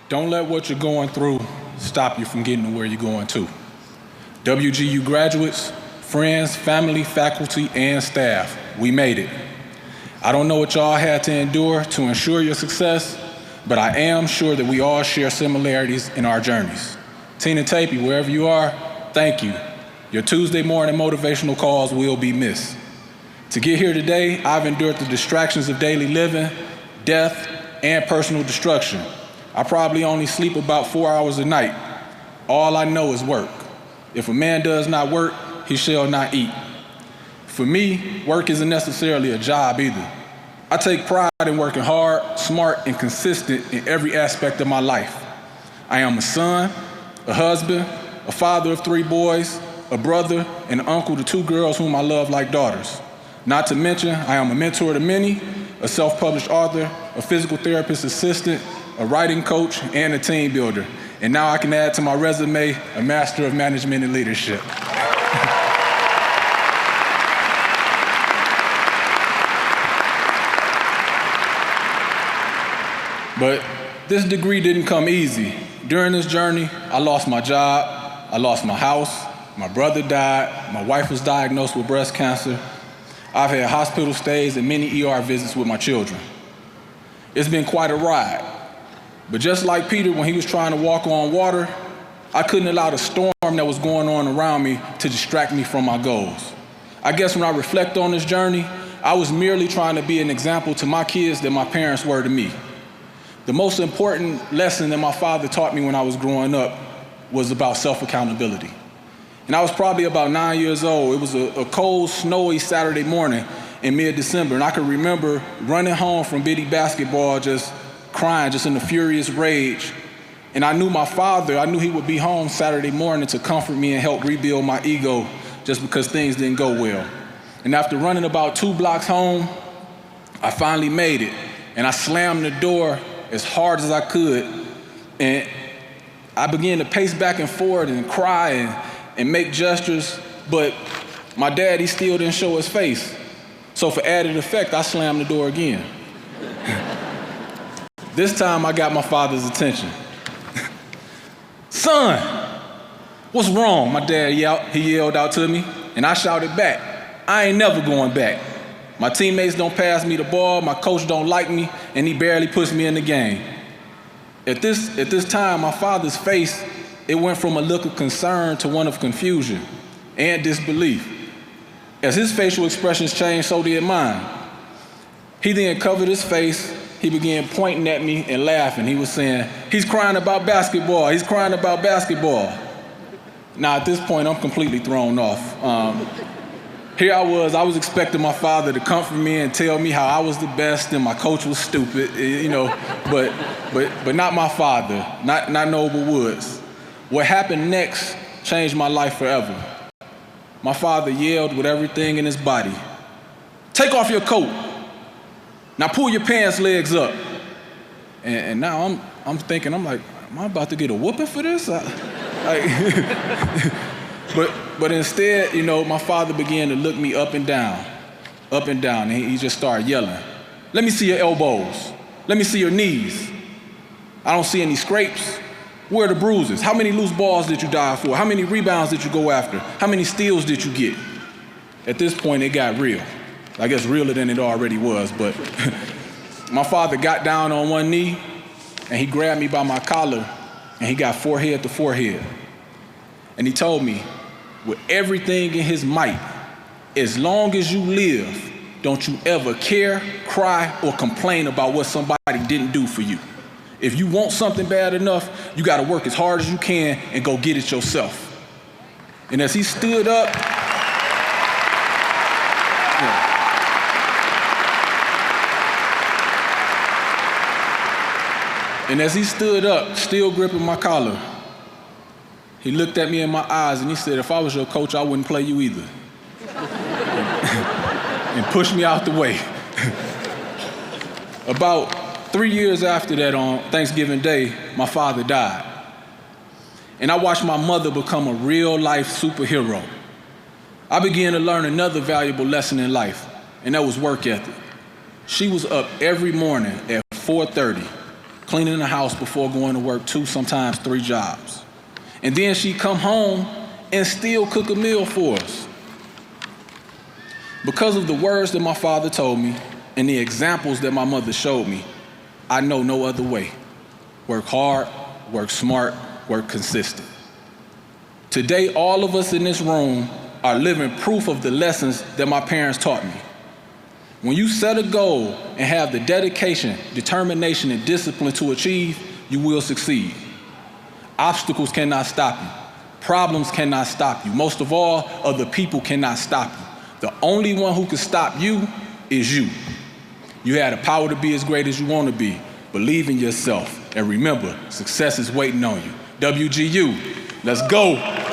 Don't let what you're going through stop you from getting to where you're going to. WGU graduates, friends, family, faculty, and staff, we made it. I don't know what y'all had to endure to ensure your success, but I am sure that we all share similarities in our journeys. Tina Tapey, wherever you are, thank you. Your Tuesday morning motivational calls will be missed. To get here today, I've endured the distractions of daily living, death, and personal destruction. I probably only sleep about 4 hours a night. All I know is work. If a man does not work, he shall not eat. For me, work isn't necessarily a job either. I take pride in working hard, smart, and consistent in every aspect of my life. I am a son, a husband, a father of 3 boys, a brother, and an uncle to 2 girls whom I love like daughters. Not to mention, I am a mentor to many, a self-published author, a physical therapist assistant, a writing coach, and a team builder. And now I can add to my resume, a Master of Management and Leadership. But this degree didn't come easy. During this journey, I lost my job, I lost my house, my brother died, my wife was diagnosed with breast cancer. I've had hospital stays and many ER visits with my children. It's been quite a ride. But just like Peter, when he was trying to walk on water, I couldn't allow the storm that was going on around me to distract me from my goals. I guess when I reflect on this journey, I was merely trying to be an example to my kids that my parents were to me. The most important lesson that my father taught me when I was growing up was about self-accountability. And I was probably about 9 years old. It was a cold, snowy Saturday morning in mid-December, and I could remember running home from Biddy basketball, just crying, just in a furious rage. And I knew my father, I knew he would be home Saturday morning to comfort me and help rebuild my ego just because things didn't go well. And after running about 2 blocks home, I finally made it. And I slammed the door as hard as I could. And I began to pace back and forth and cry and make gestures, but my dad, he still didn't show his face. So for added effect, I slammed the door again. This time I got my father's attention. "Son, what's wrong?" My dad yelled out to me, and I shouted back, "I ain't never going back. My teammates don't pass me the ball, my coach don't like me, and he barely puts me in the game." At this time, my father's face, it went from a look of concern to one of confusion and disbelief. As his facial expressions changed, so did mine. He then covered his face, he began pointing at me and laughing. He was saying, "He's crying about basketball, he's crying about basketball." Now at this point, I'm completely thrown off. Here I was expecting my father to comfort me and tell me how I was the best and my coach was stupid, but not my father, not Noble Woods. What happened next changed my life forever. My father yelled with everything in his body, "Take off your coat. Now pull your pants legs up." And now I'm thinking, I'm like, am I about to get a whooping for this? But instead, my father began to look me up and down, and he just started yelling, "Let me see your elbows. Let me see your knees. I don't see any scrapes. Where are the bruises? How many loose balls did you dive for? How many rebounds did you go after? How many steals did you get?" At this point, it got real. I guess realer than it already was, but my father got down on one knee, and he grabbed me by my collar, and he got forehead to forehead. And he told me, with everything in his might, as long as you live, don't you ever care, cry, or complain about what somebody didn't do for you. If you want something bad enough, you gotta work as hard as you can and go get it yourself. And as he stood up, still gripping my collar, he looked at me in my eyes and he said, "If I was your coach, I wouldn't play you either." And pushed me out the way. About 3 years after that, on Thanksgiving Day, my father died. And I watched my mother become a real-life superhero. I began to learn another valuable lesson in life, and that was work ethic. She was up every morning at 4:30, cleaning the house before going to work 2, sometimes 3 jobs. And then she'd come home and still cook a meal for us. Because of the words that my father told me and the examples that my mother showed me, I know no other way. Work hard, work smart, work consistent. Today, all of us in this room are living proof of the lessons that my parents taught me. When you set a goal and have the dedication, determination, and discipline to achieve, you will succeed. Obstacles cannot stop you. Problems cannot stop you. Most of all, other people cannot stop you. The only one who can stop you is you. You have the power to be as great as you want to be. Believe in yourself. And remember, success is waiting on you. WGU, let's go.